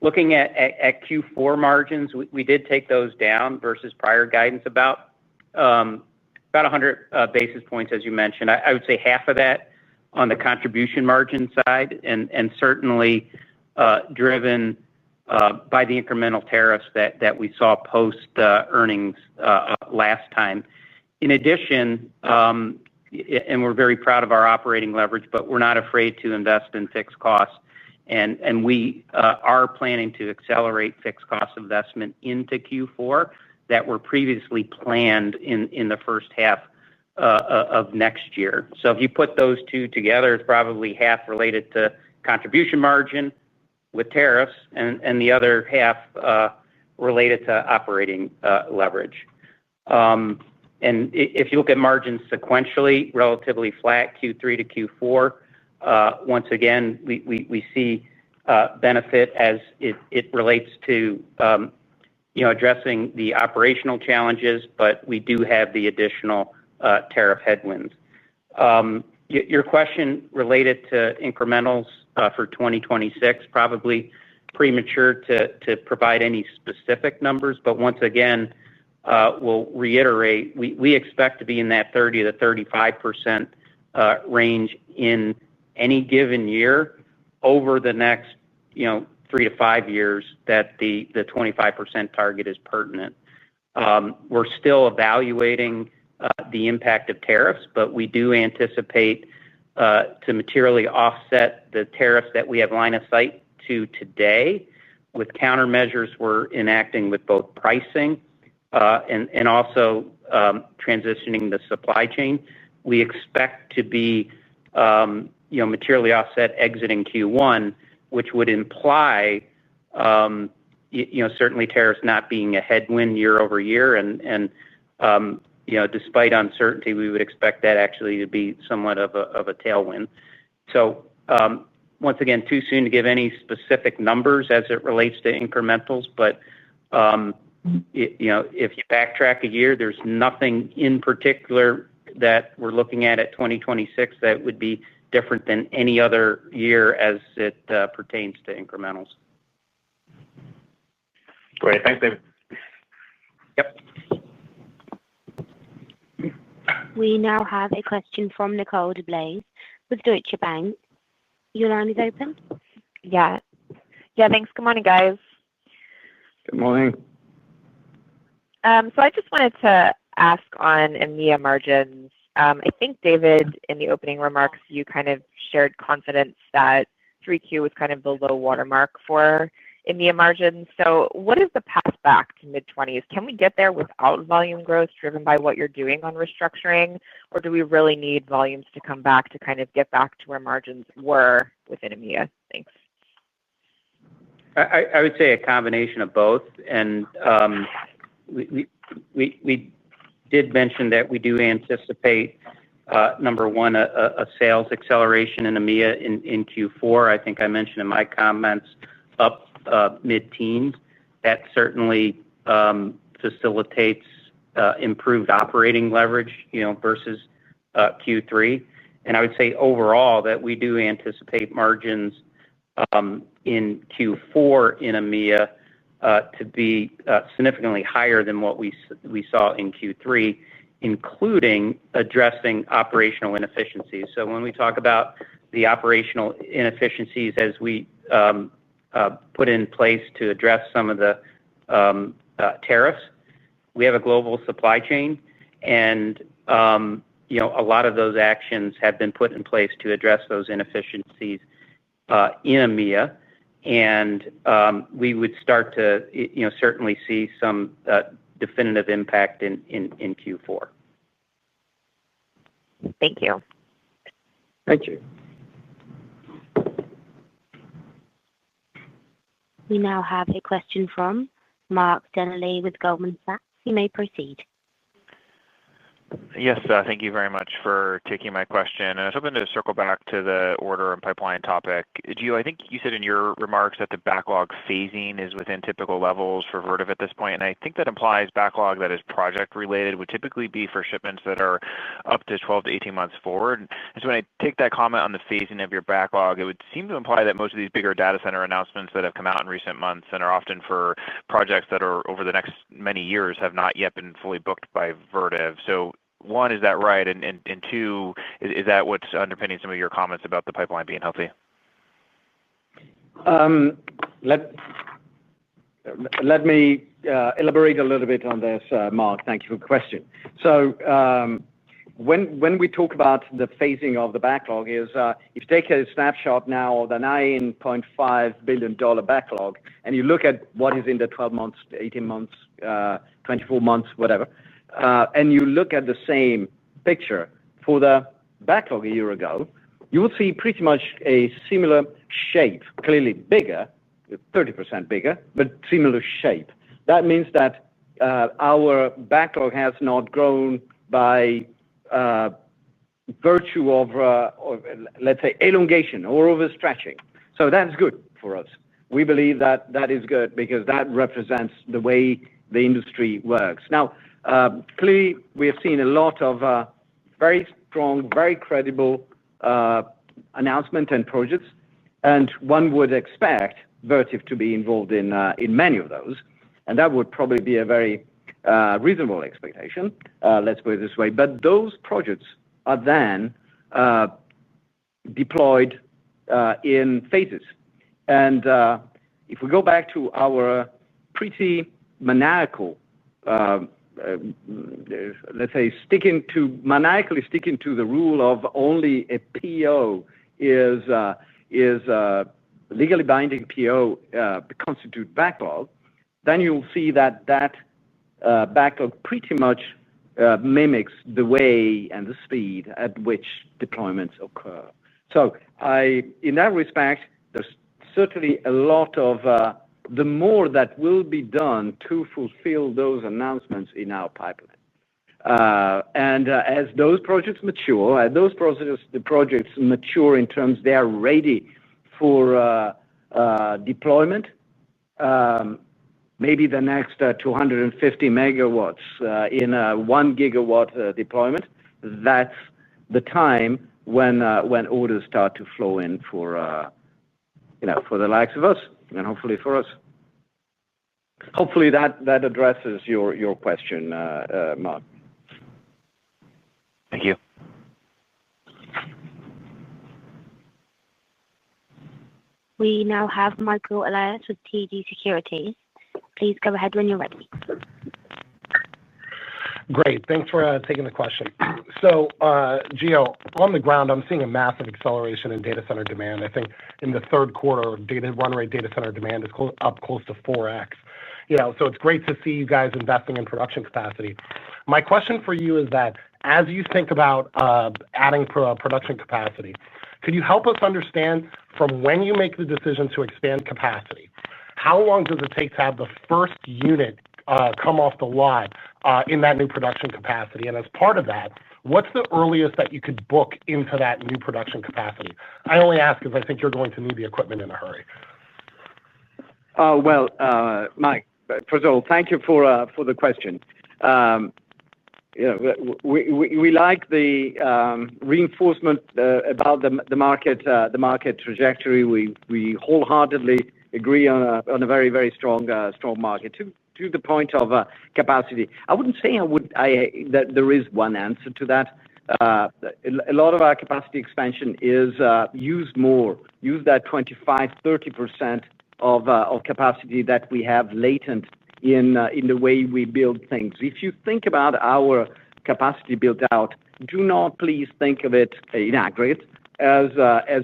looking at Q4 margins, we did take those down versus prior guidance about 100 basis points, as you mentioned. I would say half of that on the contribution margin side, and certainly driven by the incremental tariffs that we saw post earnings last time. In addition, and we're very proud of our operating leverage, but we're not afraid to invest in fixed costs. And we are planning to accelerate fixed cost investment into Q4 that were previously planned in the first half of next year. So if you put those two together, it's probably half related to contribution margin with tariffs and the other half related to operating leverage. And if you look at margins sequentially, relatively flat Q3 to Q4, once again, we see benefit as it relates to addressing the operational challenges, but we do have the additional tariff headwinds. Your question related to incrementals for 2026, probably premature to provide any specific numbers, but once again, we'll reiterate, we expect to be in that 30 to 35% range in any given year over the next 3 to 5 years that the 25% target is pertinent. We're still evaluating the impact of tariffs, but we do anticipate to materially offset the tariffs that we have line of sight to today with countermeasures we're enacting with both pricing and also transitioning the supply chain. We expect to be materially offset exiting Q1, which would imply certainly tariffs not being a headwind year over year. And despite uncertainty, we would expect that actually to be somewhat of a tailwind. So once again, too soon to give any specific numbers as it relates to incrementals, but if you backtrack a year, there's nothing in particular that we're looking at 2026 that would be different than any other year as it pertains to incrementals. Great. Thanks, David. Yep. We now have a question from Nicole DeBlase with Deutsche Bank. Your line is open. Yeah, thanks. Good morning, guys. Good morning. So I just wanted to ask on EMEA margins. I think, David, in the opening remarks, you kind of shared confidence that 3Q was kind of the low watermark for EMEA margins. So what is the path back to mid-20s? Can we get there without volume growth driven by what you're doing on restructuring, or do we really need volumes to come back to kind of get back to where margins were within EMEA? Thanks. I would say a combination of both. And we did mention that we do anticipate, number one, a sales acceleration in EMEA in Q4. I think I mentioned in my comments up mid-teens. That certainly facilitates improved operating leverage, versus Q3. And I would say overall that we do anticipate margins in Q4 in EMEA to be significantly higher than what we saw in Q3, including addressing operational inefficiencies. So when we talk about the operational inefficiencies as we put in place to address some of the tariffs, we have a global supply chain, and a lot of those actions have been put in place to address those inefficiencies in EMEA, and we would start to certainly see some definitive impact in Q4. Thank you. Thank you. We now have a question from Mark Delaney with Goldman Sachs. You may proceed. Yes, thank you very much for taking my question. And I was hoping to circle back to the order and pipeline topic. Gio, I think you said in your remarks that the backlog phasing is within typical levels for Vertiv at this point, and I think that implies backlog that is project-related would typically be for shipments that are up to 12 to 18 months forward. And so when I take that comment on the phasing of your backlog, it would seem to imply that most of these bigger data center announcements that have come out in recent months and are often for projects that are over the next many years have not yet been fully booked by Vertiv. So one, is that right? And two, is that what's underpinning some of your comments about the pipeline being healthy? Let me elaborate a little bit on this, Mark. Thank you for the question. So when we talk about the phasing of the backlog, if you take a snapshot now of the $9.5 billion backlog, and you look at what is in the 12 months, 18 months, 24 months, whatever, and you look at the same picture for the backlog a year ago, you will see pretty much a similar shape, clearly bigger, 30% bigger, but similar shape. That means that our backlog has not grown by virtue of, let's say, elongation or overstretching. So that's good for us. We believe that that is good because that represents the way the industry works. Now, clearly, we have seen a lot of very strong, very credible announcements and projects, and one would expect Vertiv to be involved in many of those, and that would probably be a very reasonable expectation, let's put it this way. But those projects are then deployed in phases. And if we go back to our pretty maniacal let's say maniacally sticking to the rule of only a PO is legally binding PO constitute backlog, then you'll see that backlog pretty much mimics the way and the speed at which deployments occur. So in that respect, there's certainly a lot of the more that will be done to fulfill those announcements in our pipeline. And as those projects mature, the projects mature in terms they are ready for deployment, maybe the next 250 megawatts in a 1 gigawatt deployment, that's the time when orders start to flow in for the likes of us and hopefully for us. Hopefully that addresses your question, Mark. Thank you. We now have Michael Elias with TD Securities. Please go ahead when you're ready. Great. Thanks for taking the question. So, Gio, on the ground, I'm seeing a massive acceleration in data center demand. I think in the third quarter, run rate data center demand is up close to 4x. So it's great to see you guys investing in production capacity. My question for you is that as you think about adding production capacity, could you help us understand from when you make the decision to expand capacity, how long does it take to have the first unit come off the lot in that new production capacity? And as part of that, what's the earliest that you could book into that new production capacity? I only ask because I think you're going to need the equipment in a hurry. Mike, first of all, thank you for the question. We like the reinforcement about the market trajectory. We wholeheartedly agree on a very, very strong market. To the point of capacity, I wouldn't say that there is one answer to that. A lot of our capacity expansion is use that 25-30% of capacity that we have latent in the way we build things. If you think about our capacity built out, do not please think of it in aggregate as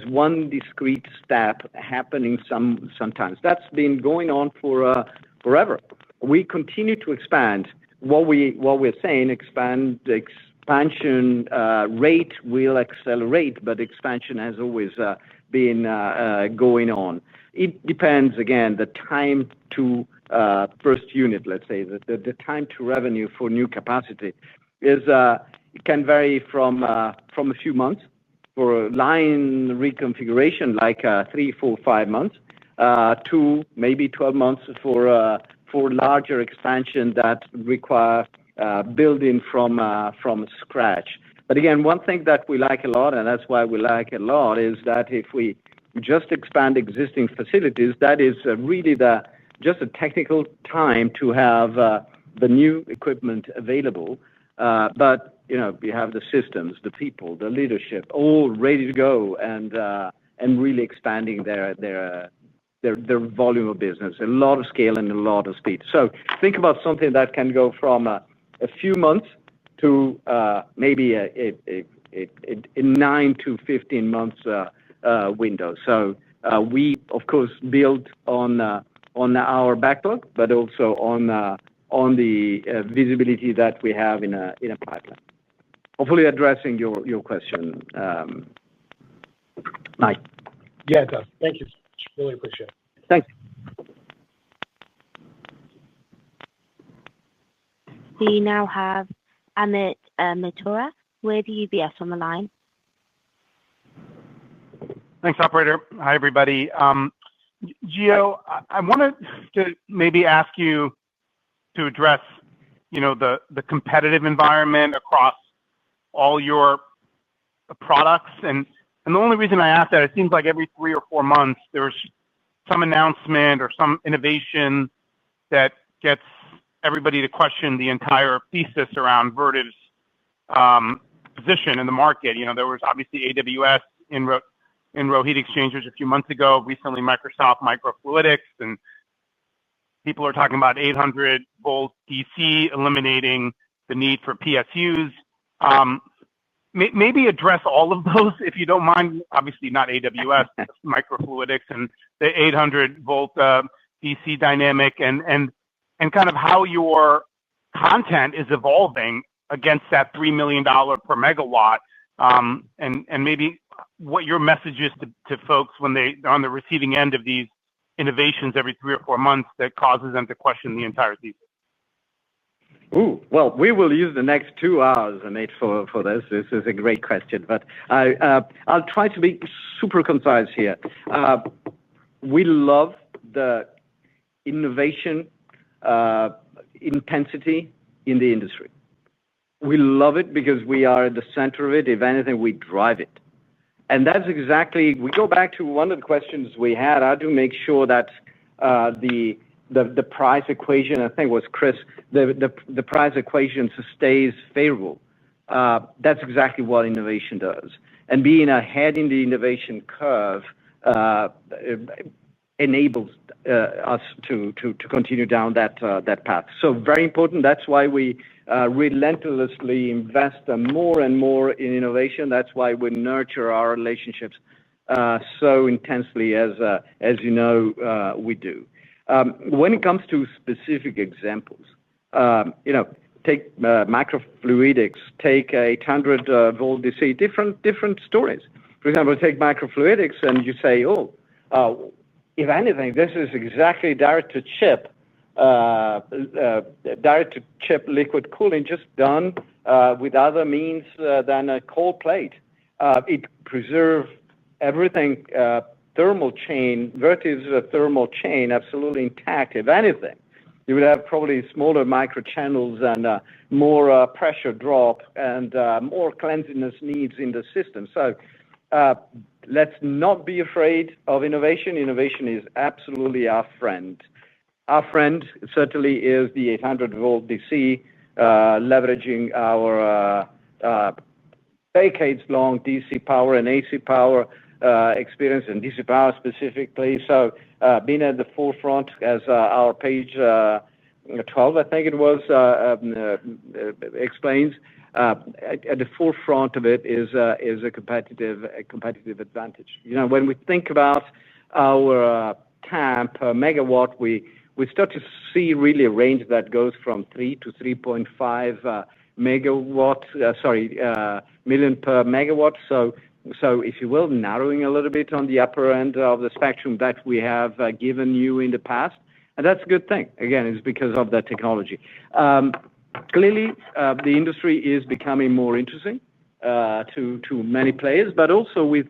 one discrete step happening sometimes. That's been going on for forever. We continue to expand. What we're saying, expansion rate will accelerate, but expansion has always been going on. It depends, again, the time to first unit, let's say, the time to revenue for new capacity it can vary from a few months for a line reconfiguration, like 3, 4, 5 months, to maybe 12 months for larger expansion that require building from scratch. But again, one thing that we like a lot, and that's why we like it a lot, is that if we just expand existing facilities, that is really just a technical time to have the new equipment available. But we have the systems, the people, the leadership, all ready to go and really expanding their volume of business, a lot of scale and a lot of speed. So think about something that can go from a few months to maybe a 9 to 15 months window. So we, of course, build on our backlog, but also on the visibility that we have in a pipeline. Hopefully addressing your question, Mike. Yeah, it does. Thank you. Really appreciate it. Thanks. We now have Amit Mehrotra with UBS on the line. Thanks, operator. Hi, everybody. Gio, I wanted to maybe ask you to address, the competitive environment across all your products. And the only reason I ask that, it seems like every 3 or 4 months, there's some announcement or some innovation that gets everybody to question the entire thesis around Vertiv's position in the market. There was obviously AWS in row heat exchangers a few months ago, recently Microsoft microfluidics, and people are talking about 800-volt DC eliminating the need for PSUs. Maybe address all of those, if you don't mind. Obviously not AWS, microfluidics and the 800-volt DC dynamic, and kind of how your content is evolving against that $3 million per megawatt, and maybe what your message is to folks when they're on the receiving end of these innovations every 3 or 4 months that causes them to question the entire thesis. Well, we will use the next 2 hours, Amit, for this. This is a great question, but I'll try to be super concise here. We love the innovation intensity in the industry. We love it because we are at the center of it. If anything, we drive it. And that's exactly, we go back to one of the questions we had, how to make sure that the price equation, I think it was Chris, the price equation stays favorable. That's exactly what innovation does. And being ahead in the innovation curve enables us to continue down that path. So very important. That's why we relentlessly invest more and more in innovation. That's why we nurture our relationships so intensely, as you know, we do. When it comes to specific examples, take microfluidics, take 800-volt DC, different stories. For example, take microfluidics, and you say, if anything, this is exactly direct-to-chip liquid cooling, just done with other means than a cold plate. It preserves everything, thermal chain, Vertiv's thermal chain, absolutely intact. If anything, you would have probably smaller microchannels and more pressure drop and more cleanliness needs in the system. So let's not be afraid of innovation. Innovation is absolutely our friend. Our friend certainly is the 800-volt DC, leveraging our decades-long DC power and AC power experience, and DC power specifically. So being at the forefront, as our page 12, I think it was, explains, at the forefront of it is a competitive advantage. When we think about our TAM per megawatt, we start to see really a range that goes from 3 to 3.5 million per megawatt. So if you will, narrowing a little bit on the upper end of the spectrum that we have given you in the past. And that's a good thing. Again, it's because of the technology. Clearly, the industry is becoming more interesting to many players, but also we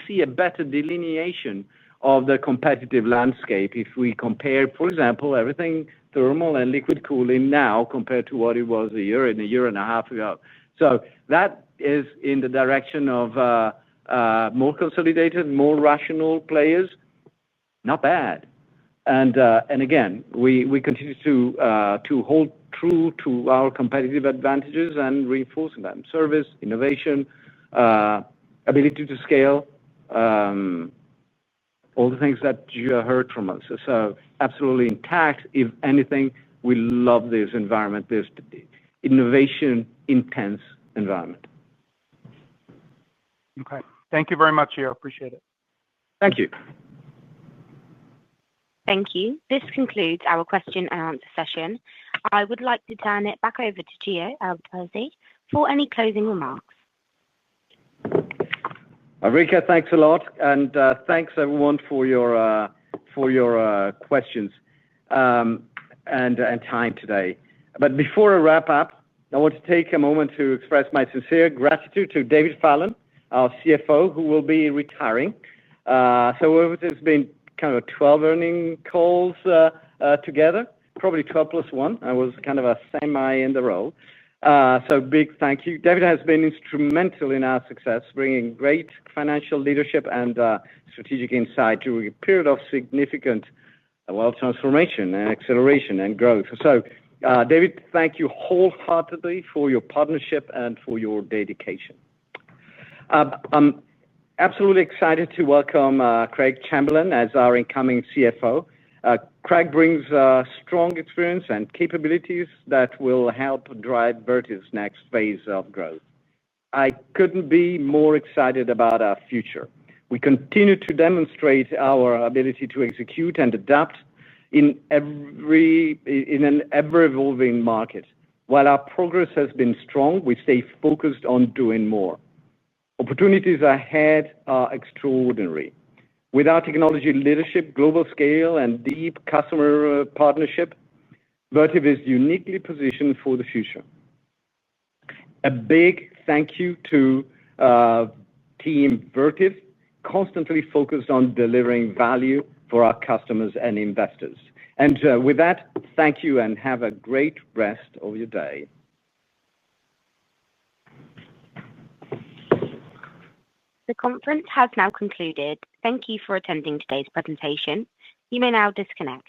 see a better delineation of the competitive landscape if we compare, for example, everything thermal and liquid cooling now compared to what it was a year and a half ago. So that is in the direction of more consolidated, more rational players. Not bad. And again, we continue to hold true to our competitive advantages and reinforcing them: service, innovation, ability to scale, all the things that you heard from us. So absolutely intact. If anything, we love this environment, this innovation-intense environment. Okay. Thank you very much, Gio. Appreciate it. Thank you. Thank you. This concludes our question and answer session. I would like to turn it back over to Gio Albertazzi for any closing remarks. Rika, thanks a lot, and thanks everyone for your questions and time today. But before I wrap up, I want to take a moment to express my sincere gratitude to David Fallon, our CFO, who will be retiring. So it's been kind of 12 earnings calls together, probably 12 plus 1. I was kind of a semi in the role. So big thank you. David has been instrumental in our success, bringing great financial leadership and strategic insight during a period of significant transformation and acceleration and growth. So David, thank you wholeheartedly for your partnership and for your dedication. I'm absolutely excited to welcome Craig Chamberlain as our incoming CFO. Craig brings strong experience and capabilities that will help drive Vertiv's next phase of growth. I couldn't be more excited about our future. We continue to demonstrate our ability to execute and adapt in an ever-evolving market. While our progress has been strong, we stay focused on doing more. Opportunities ahead are extraordinary. With our technology leadership, global scale, and deep customer partnership, Vertiv is uniquely positioned for the future. A big thank you to Team Vertiv, constantly focused on delivering value for our customers and investors. And with that, thank you and have a great rest of your day. The conference has now concluded. Thank you for attending today's presentation. You may now disconnect.